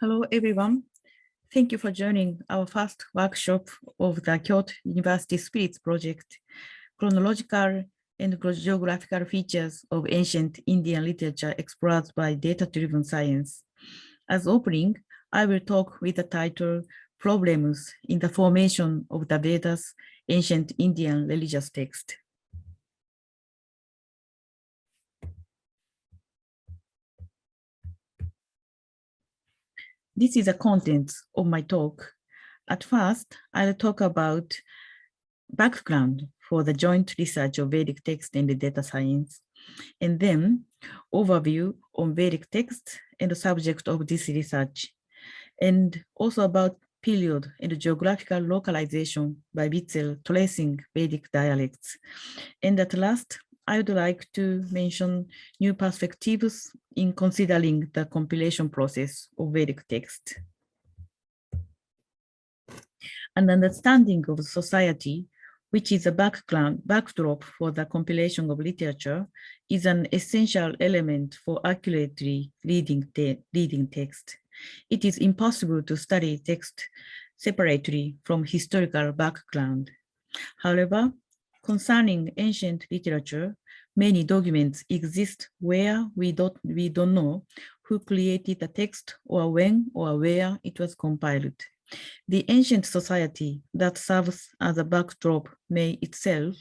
Hello, everyone. Thank you for joining our first workshop of the Kyoto University Spirits Project, Chronological and Geographical Features of Ancient Indian Literature Explored by Data-Driven Science. As opening, I will talk with the title, Problems in the Formation of the Vedas, Ancient Indian Religious Text. This is the content of my talk. At first, I'll talk about background for the joint research of Vedic text and data science, and then overview on Vedic text and the subject of this research, and also about period and geographical localization by Witzel tracing Vedic dialects. And at last, I would like to mention new perspectives in considering the compilation process of Vedic text. An understanding of society, which is a backdrop for the compilation of literature, is an essential element for accurately reading text. It is impossible to study text separately from historical background. However, concerning ancient literature, many documents exist where we don't know who created the text or when or where it was compiled. The ancient society that serves as a backdrop may itself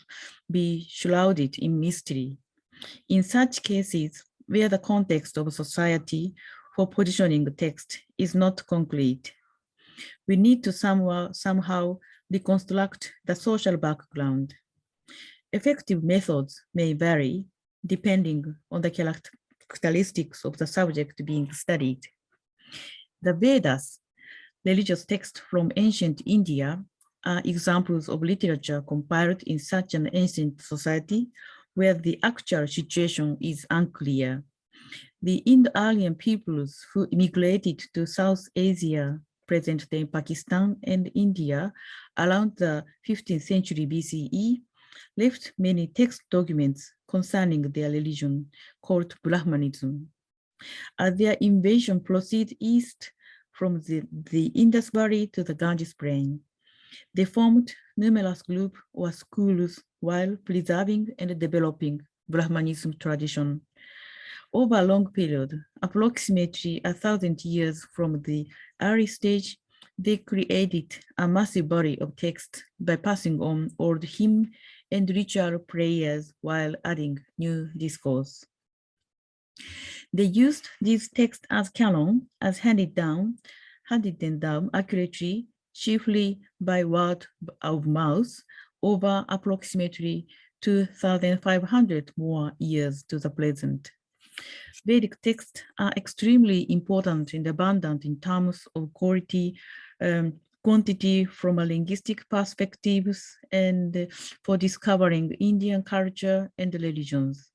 be shrouded in mystery. In such cases, where the context of society for positioning the text is not concrete, we need to somehow reconstruct the social background. Effective methods may vary depending on the characteristics of the subject being studied. The Vedas, religious texts from ancient India, are examples of literature compiled in such an ancient society where the actual situation is unclear. The Indo-Aryan peoples who immigrated to South Asia, present-day Pakistan and India, around the 15th century BCE, left many text documents concerning their religion called Brahmanism. As their invasion proceeded east from the Indus Valley to the Ganges Plain, they formed numerous groups or schools while preserving and developing Brahmanism tradition. Over a long period, approximately 1,000 years from the early stage, they created a massive body of text by passing on old hymn and ritual prayers while adding new discourse. They used these texts as canon, as handed them down accurately, chiefly by word of mouth, over approximately 2,500 more years to the present. Vedic texts are extremely important and abundant in terms of quality, quantity from a linguistic perspective, and for discovering Indian culture and religions.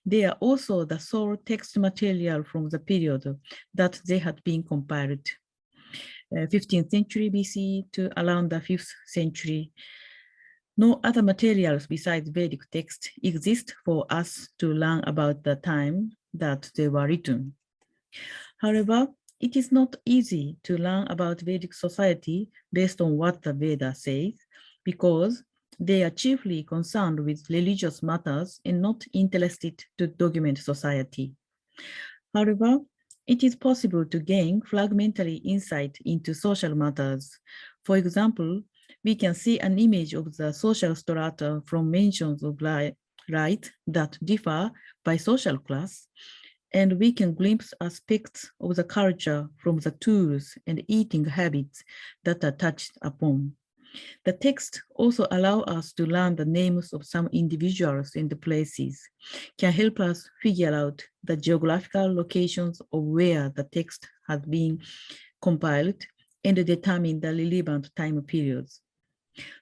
They are also the sole text material from the period that they had been compiled, 15th century BC to around the 5th century. No other materials besides Vedic text exist for us to learn about the time that they were written. However, it is not easy to learn about Vedic society based on what the Veda says, because they are chiefly concerned with religious matters and not interested to document society. However, it is possible to gain fragmentary insight into social matters. For example, we can see an image of the social strata from mentions of right that differ by social class, and we can glimpse aspects of the culture from the tools and eating habits that are touched upon. The text also allows us to learn the names of some individuals and places, can help us figure out the geographical locations of where the text has been compiled, and determine the relevant time periods.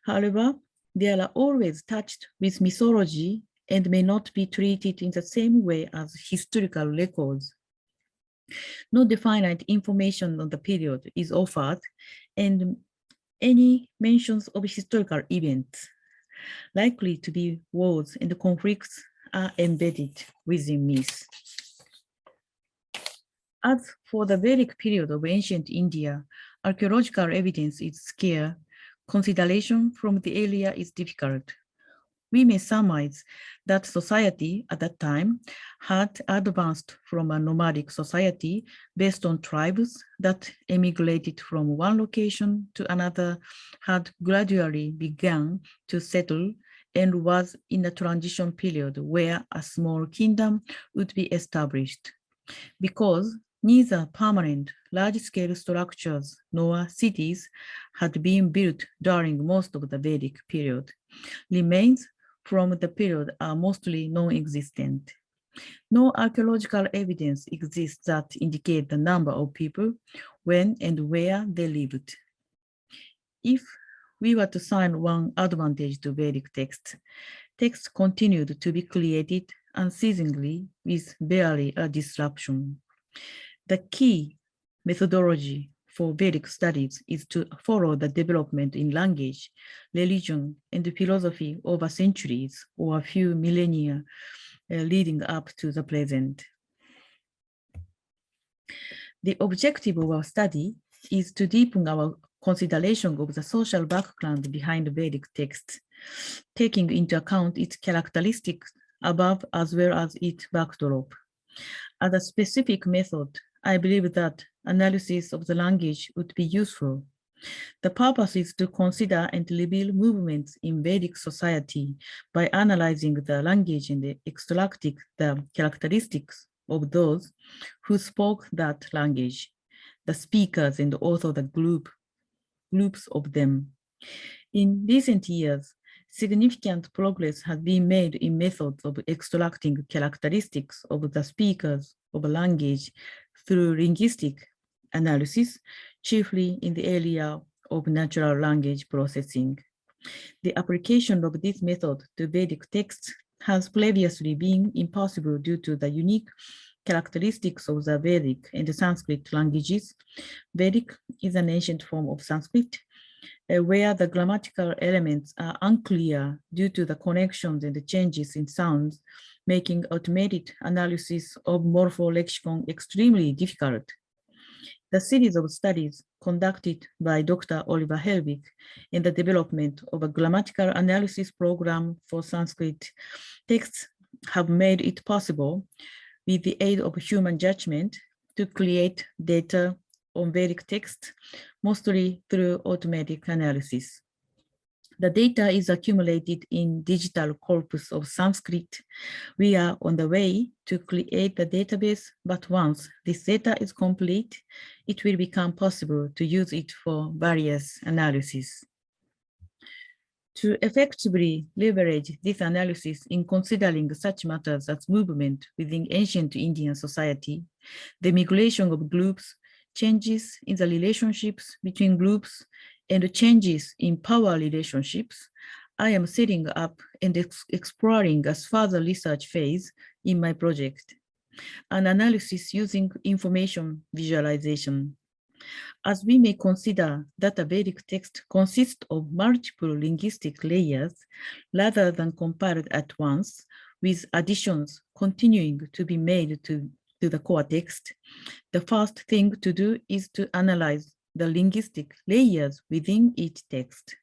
However, they are always touched with mythology and may not be treated in the same way as historical records. No definite information on the period is offered, and any mentions of historical events likely to be wars and conflicts are embedded within myths. As for the Vedic period of ancient India, archaeological evidence is scarce. Consideration from the area is difficult. We may surmise that society at that time had advanced from a nomadic society based on tribes that emigrated from one location to another, had gradually begun to settle, and was in a transition period where a small kingdom would be established. Because neither permanent large-scale structures nor cities had been built during most of the Vedic period, remains from the period are mostly non-existent. No archaeological evidence exists that indicate the number of people, when and where they lived. If we were to assign one advantage to Vedic texts, texts continued to be created unceasingly with barely a disruption. The key methodology for Vedic studies is to follow the development in language, religion, and philosophy over centuries or a few millennia leading up to the present. The objective of our study is to deepen our consideration of the social background behind Vedic texts, taking into account its characteristics above as well as its backdrop. As a specific method, I believe that analysis of the language would be useful. The purpose is to consider and reveal movements in Vedic society by analyzing the language and extracting the characteristics of those who spoke that language, the speakers and also the groups of them. In recent years, significant progress has been made in methods of extracting characteristics of the speakers of a language through linguistic analysis, chiefly in the area of natural language processing. The application of this method to Vedic texts has previously been impossible due to the unique characteristics of the Vedic and the Sanskrit languages. Vedic is an ancient form of Sanskrit, where the grammatical elements are unclear due to the connections and the changes in sounds, making automated analysis of morpholexicon extremely difficult. The series of studies conducted by Dr. Oliver Helbig in the development of a grammatical analysis program for Sanskrit texts have made it possible, with the aid of human judgment, to create data on Vedic text, mostly through automatic analysis. The data is accumulated in digital corpus of Sanskrit. We are on the way to create the database, but once this data is complete, it will become possible to use it for various analyses. To effectively leverage this analysis in considering such matters as movement within ancient Indian society, the migration of groups, changes in the relationships between groups, and changes in power relationships, I am setting up and exploring as further research phase in my project, an analysis using information visualization. As we may consider that a Vedic text consists of multiple linguistic layers rather than compiled at once, with additions continuing to be made to the core text, the first thing to do is to analyze the linguistic layers within each text,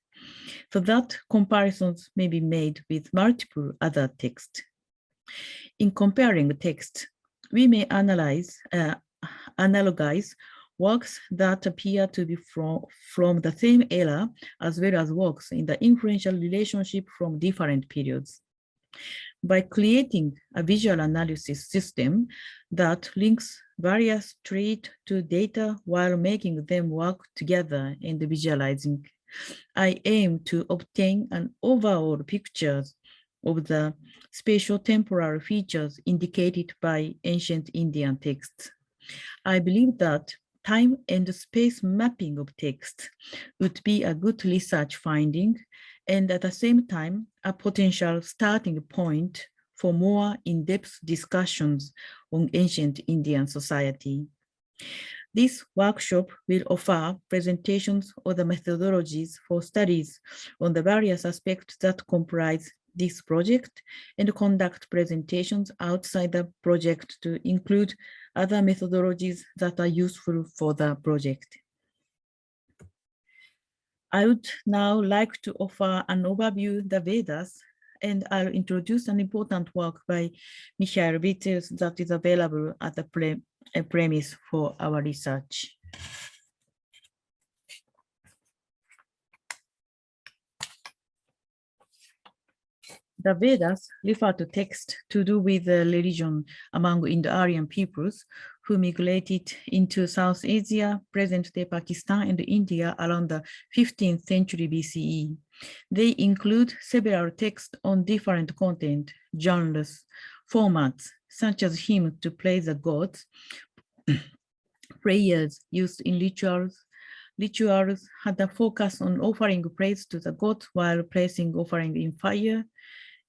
so that comparisons may be made with multiple other texts. In comparing texts, we may analogize works that appear to be from the same era, as well as works in the influential relationship from different periods. By creating a visual analysis system that links various traits to data while making them work together and visualizing, I aim to obtain an overall picture of the spatial-temporal features indicated by ancient Indian texts. I believe that time and space mapping of text would be a good research finding, and at the same time, a potential starting point for more in-depth discussions on ancient Indian society. This workshop will offer presentations of the methodologies for studies on the various aspects that comprise this project, and conduct presentations outside the project to include other methodologies that are useful for the project. I would now like to offer an overview of the Vedas, and I'll introduce an important work by Michael Wittels that is available as a premise for our research. The Vedas refer to texts to do with the religion among Indo-Aryan peoples who migrated into South Asia, present-day Pakistan, and India around the 15th century BCE. They include several texts on different content, genres, formats, such as hymns to praise the gods, prayers used in rituals. Rituals had a focus on offering praise to the gods while placing offering in fire,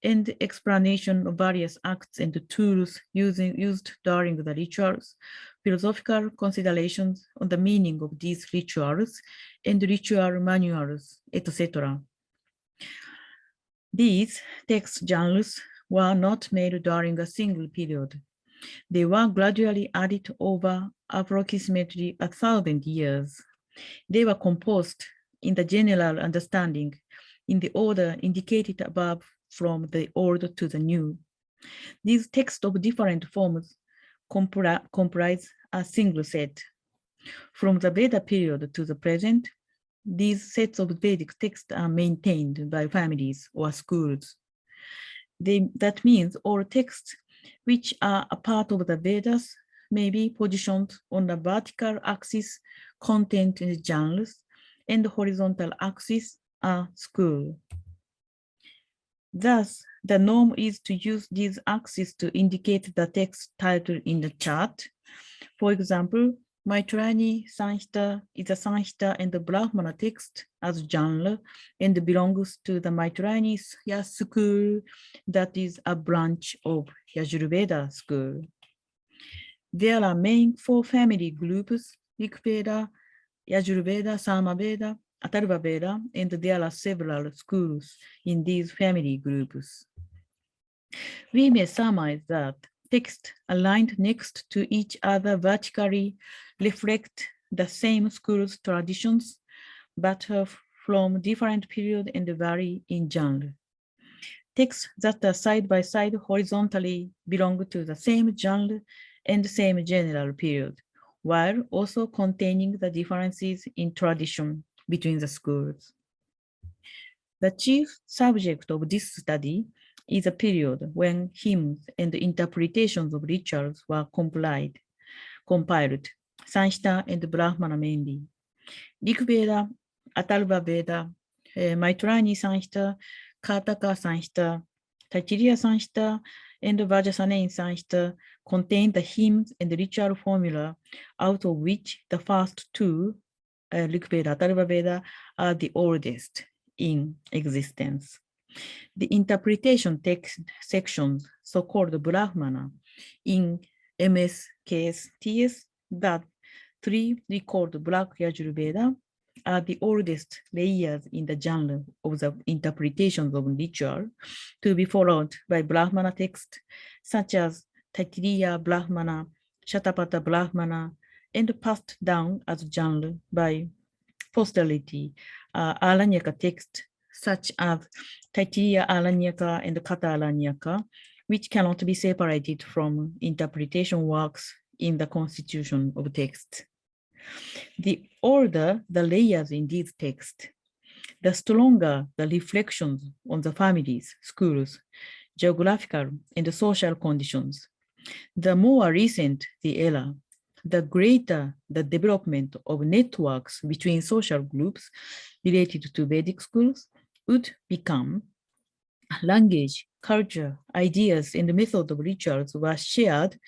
and explanation of various acts and tools used during the rituals, philosophical considerations on the meaning of these rituals, and ritual manuals, etc. These text genres were not made during a single period. They were gradually added over approximately 1,000 years. They were composed in the general understanding in the order indicated above from the old to the new. These texts of different forms comprise a single set. From the Veda period to the present, these sets of Vedic texts are maintained by families or schools. That means all texts which are a part of the Vedas may be positioned on the vertical axis, content and genres, and the horizontal axis are school. Thus, the norm is to use these axes to indicate the text title in the chart. For example, Maitrani Sanhita is a Sanhita and the Brahmana text as genre and belongs to the Maitrani school, that is a branch of Yajurveda school. There are main 4 family groups, Rigveda, Yajurveda, Samaveda, Atharva Veda, and there are several schools in these family groups. We may surmise that texts aligned next to each other vertically reflect the same school's traditions, but from different periods and vary in genre. Texts that are side by side horizontally belong to the same genre and same general period, while also containing the differences in tradition between the schools. The chief subject of this study is a period when hymns and interpretations of rituals were compiled, Sanhita and Brahmana mainly. Rigveda, Atharva Veda, Maitrani Sanhita, Kataka Sanhita, Taittiriya Sanhita, and Vajrasaneyi Sanhita contain the hymns and ritual formula, out of which the first 2, Rigveda, Atharva Veda, are the oldest in existence. The interpretation text sections, so-called Brahmana, in MS, KS, TS, that 3 recalled Black Yajurveda, are the oldest layers in the genre of the interpretations of ritual, to be followed by Brahmana texts such as Taittiriya Brahmana, Shatapatha Brahmana, and passed down as genre by posterity, Aranyaka texts such as Taittiriya Aranyaka and Katha Aranyaka, which cannot be separated from interpretation works in the constitution of text. The older the layers in these texts, the stronger the reflections on the families, schools, geographical and social conditions. The more recent the era, the greater the development of networks between social groups related to Vedic schools would become. Language, culture, ideas, and the method of rituals were shared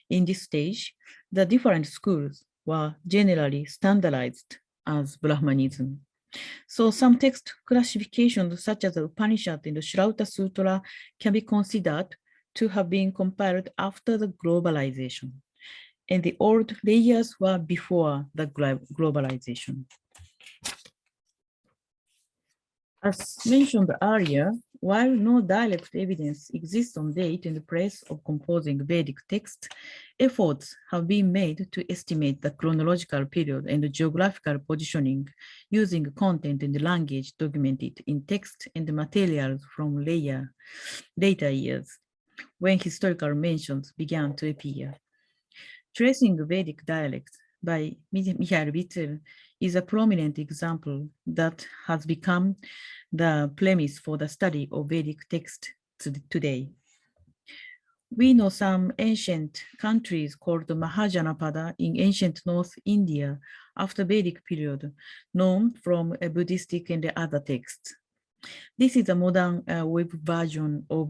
in this stage. The different schools were generally standardized as Brahmanism. So some text classifications such as the Upanishad and the Shrauta Sutra can be considered to have been compiled after the globalization, and the old layers were before the globalization. As mentioned earlier, while no direct evidence exists on date and place of composing Vedic text, efforts have been made to estimate the chronological period and geographical positioning using content and language documented in text and materials from later years, when historical mentions began to appear. Tracing Vedic dialects by Michael Witzel is a prominent example that has become the premise for the study of Vedic text today. We know some ancient countries called Mahajanapada in ancient North India after Vedic period, known from a Buddhistic and other texts. This is a modern web version of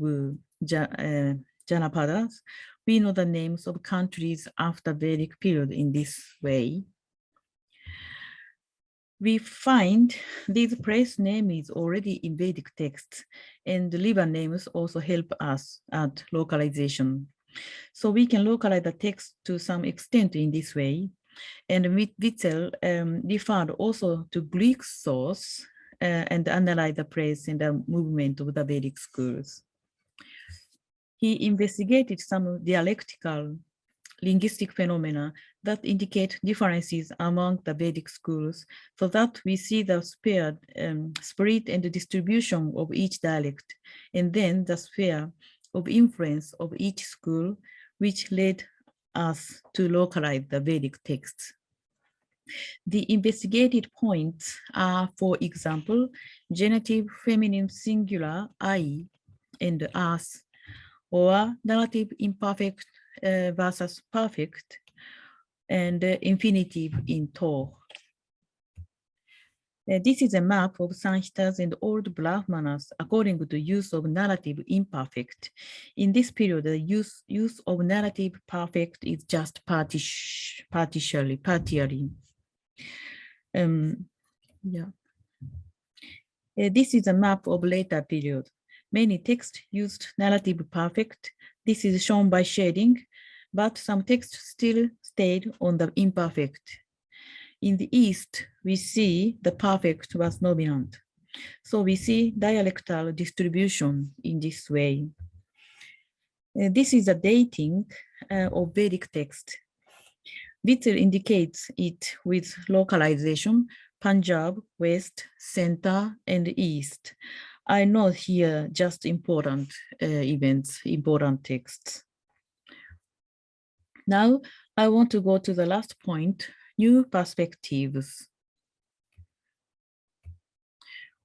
Janapadas. We know the names of countries after Vedic period in this way. We find these place names already in Vedic texts, and the river names also help us at localization. So we can localize the text to some extent in this way. And Witzel referred also to Greek source and analyzed the place and the movement of the Vedic schools. He investigated some dialectical linguistic phenomena that indicate differences among the Vedic schools, so that we see the spread and the distribution of each dialect, and then the sphere of influence of each school, which led us to localize the Vedic texts. The investigated points are, for example, genitive feminine singular I and us, or narrative imperfect versus perfect, and infinitive in to. This is a map of Sanhitas and old Brahmanas according to use of narrative imperfect. In this period, the use of narrative perfect is just partially. This is a map of later period. Many texts used narrative perfect. This is shown by shading, but some texts still stayed on the imperfect. In the East, we see the perfect was dominant. So we see dialectal distribution in this way. This is a dating of Vedic text. Witzel indicates it with localization, Punjab, West, Center, and East. I note here just important events, important texts. Now, I want to go to the last point, new perspectives.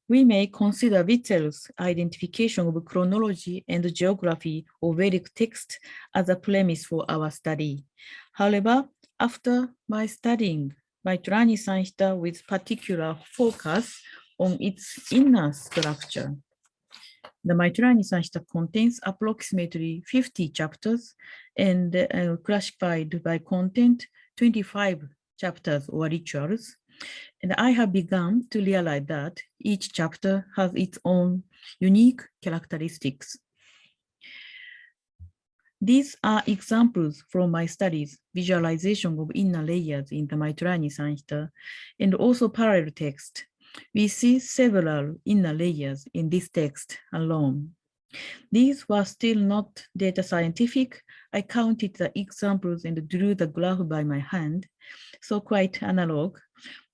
We may consider Witzel's identification of chronology and geography of Vedic text as a premise for our study. However, after my studying Maitrani Sanhita with particular focus on its inner structure, the Maitrani Sanhita contains approximately 50 chapters and classified by content, 25 chapters or rituals. And I have begun to realize that each chapter has its own unique characteristics. These are examples from my studies, visualization of inner layers in the Maitrani Sanhita, and also parallel text. We see several inner layers in this text alone. These were still not data scientific. I counted the examples and drew the graph by my hand, so quite analog.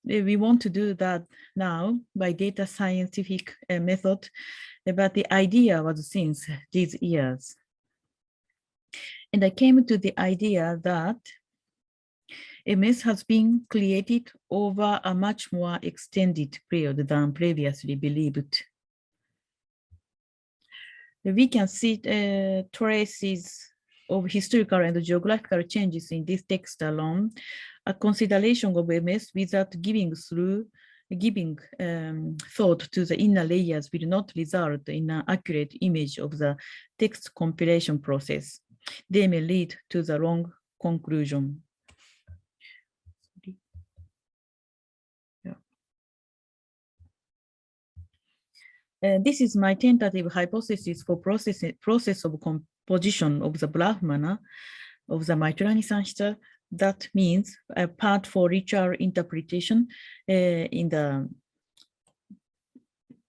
We want to do that now by data scientific method, but the idea was since these years. And I came to the idea that MS has been created over a much more extended period than previously believed. We can see traces of historical and geographical changes in this text alone, a consideration of MS without giving thought to the inner layers will not result in an accurate image of the text compilation process. They may lead to the wrong conclusion. This is my tentative hypothesis for process of composition of the Brahmana of the Maitrani Sanhita. That means a part for ritual interpretation in the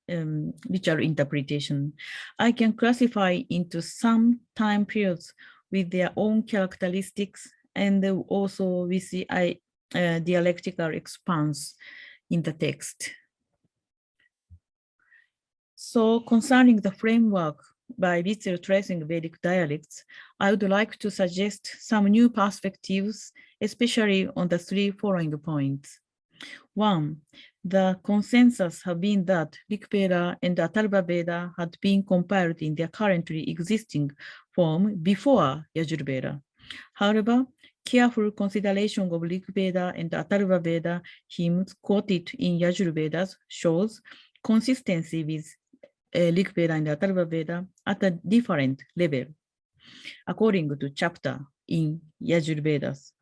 literal interpretation. I can classify into some time periods with their own characteristics and also with the dialectical expanse in the text. So concerning the framework by literal tracing Vedic dialects, I would like to suggest some new perspectives, especially on the three following points. One, the consensus have been that Rig Veda and Atharva Veda had been compiled in their currently existing form before Yajur Veda. However, careful consideration of Rig Veda and Atharva Veda hymns quoted in Yajur Vedas shows consistency with Rig Veda and Atharva Veda at a different level, according to chapter in Yajur Vedas.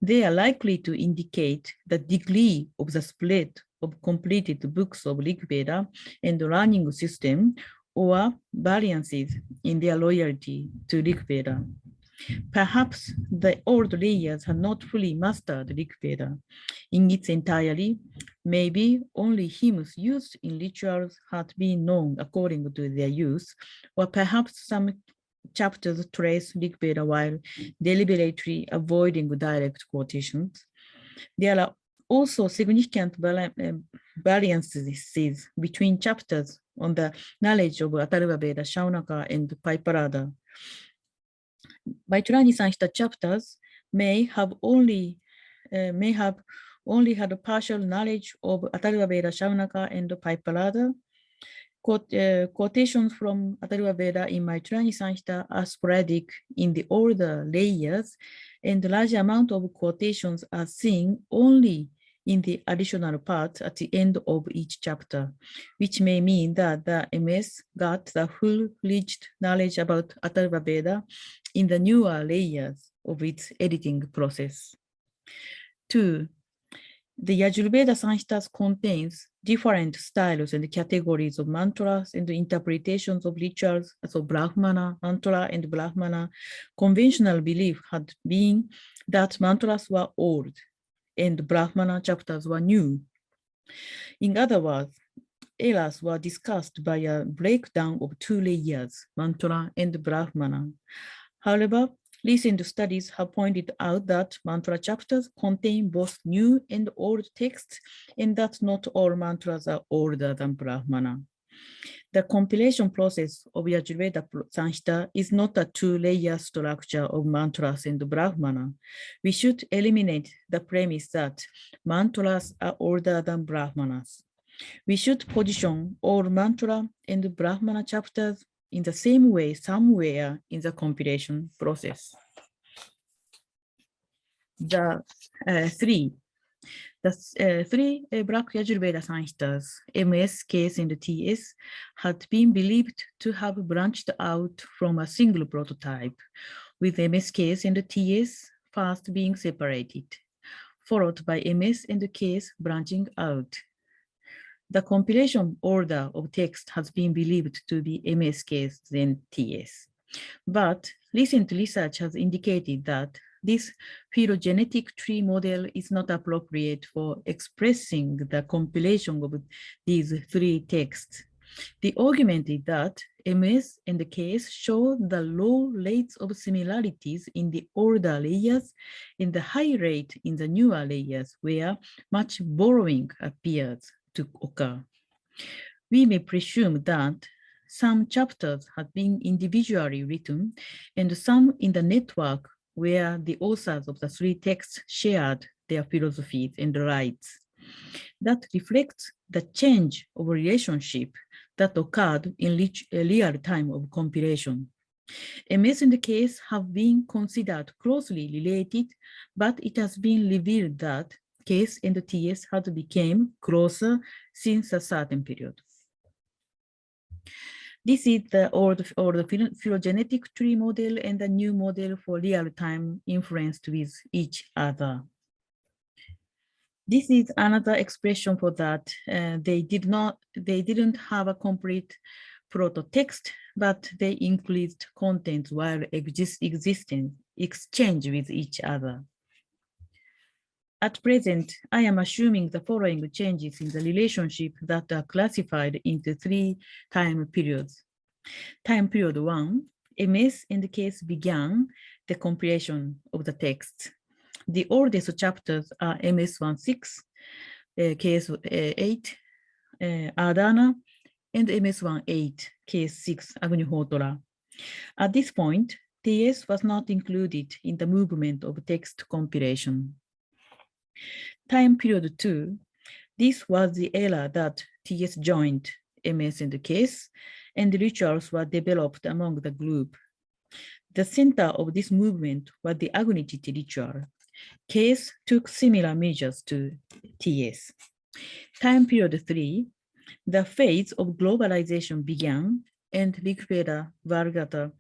They are likely to indicate the degree of the spread of completed books of Rig Veda and the learning system, or variances in their loyalty to Rig Veda. Perhaps the old layers had not fully mastered Rig Veda in its entirety. Maybe only hymns used in rituals had been known according to their use, or perhaps some chapters trace Rig Veda while deliberately avoiding direct quotations. There are also significant variances between chapters on the knowledge of Atharva Veda, Shaunaka, and Paiparada. Vaitrani-sanhita chapters may have only had a partial knowledge of Atharva Veda, Shaunaka, and Paiparada. Quotations from Atharva Veda in Vaitrani-sanhita are sporadic in the older layers, and a large amount of quotations are seen only in the additional parts at the end of each chapter, which may mean that the MS got the full-fledged knowledge about Atharva Veda in the newer layers of its editing process. 2. The Yajur Veda Sanhitas contains different styles and categories of mantras and interpretations of rituals, so Brahmana, mantra, and Brahmana. Conventional belief had been that mantras were old and Brahmana chapters were new. In other words, errors were discussed by a breakdown of two layers, mantra and Brahmana. However, recent studies have pointed out that mantra chapters contain both new and old texts, and that not all mantras are older than Brahmana. The compilation process of Yajur Veda Sanhita is not a two-layer structure of mantras and Brahmana. We should eliminate the premise that mantras are older than Brahmanas. We should position all mantra and Brahmana chapters in the same way somewhere in the compilation process. The three Black Yajur Veda Sanhitas, MS, KS, and TS, had been believed to have branched out from a single prototype, with MS, KS, and TS first being separated, followed by MS and KS branching out. The compilation order of text has been believed to be MS, KS, then TS. But recent research has indicated that this phylogenetic tree model is not appropriate for expressing the compilation of these three texts. The argument is that MS and KS show the low rates of similarities in the older layers and the high rate in the newer layers where much borrowing appears to occur. We may presume that some chapters have been individually written and some in the network where the authors of the three texts shared their philosophies and rights. That reflects the change of relationship that occurred in real time of compilation. MS and KS have been considered closely related, but it has been revealed that KS and TS had become closer since a certain period. This is the old phylogenetic tree model and the new model for real-time influenced with each other. This is another expression for that. They didn't have a complete proto-text, but they increased content while existing exchange with each other. At present, I am assuming the following changes in the relationship that are classified into 3 time periods. Time period 1, MS in the case began the compilation of the text. The oldest chapters are MS16, case 8, Adana, and MS18, case 6, Agnihotra. At this point, TS was not included in the movement of text compilation. Time period 2, this was the era that TS joined MS in the case, and the rituals were developed among the group. The center of this movement was the Agnicity ritual. Case took similar measures to TS. Time period 3, the phase of globalization began and Rigveda Vargata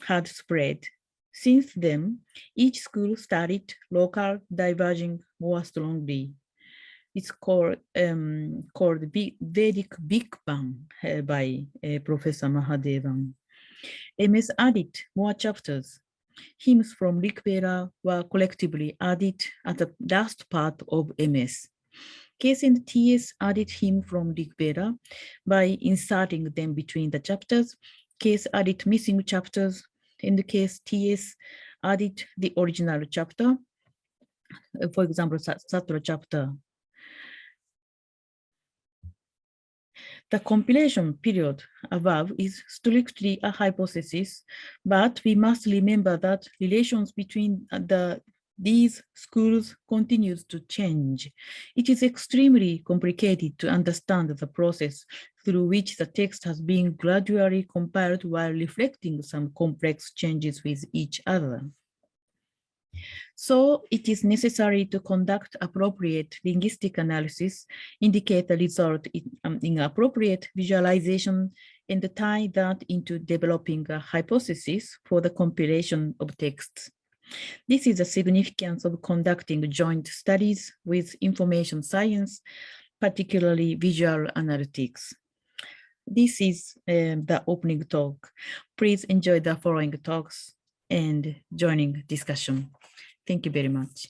had spread. Since then, each school studied local diverging more strongly. It's called Vedic Big Bang by Professor Mahadevan. MS added more chapters. Hymns from Rigveda were collectively added at the last part of MS. Case and TS added hymn from Rigveda by inserting them between the chapters. Case added missing chapters. In the case, TS added the original chapter. For example, Satra chapter. The compilation period above is strictly a hypothesis, but we must remember that relations between these schools continues to change. It is extremely complicated to understand the process through which the text has been gradually compiled while reflecting some complex changes with each other. So it is necessary to conduct appropriate linguistic analysis, indicate the result in appropriate visualization, and tie that into developing a hypothesis for the compilation of texts. This is the significance of conducting joint studies with information science, particularly visual analytics. This is the opening talk. Please enjoy the following talks and joining discussion. Thank you very much.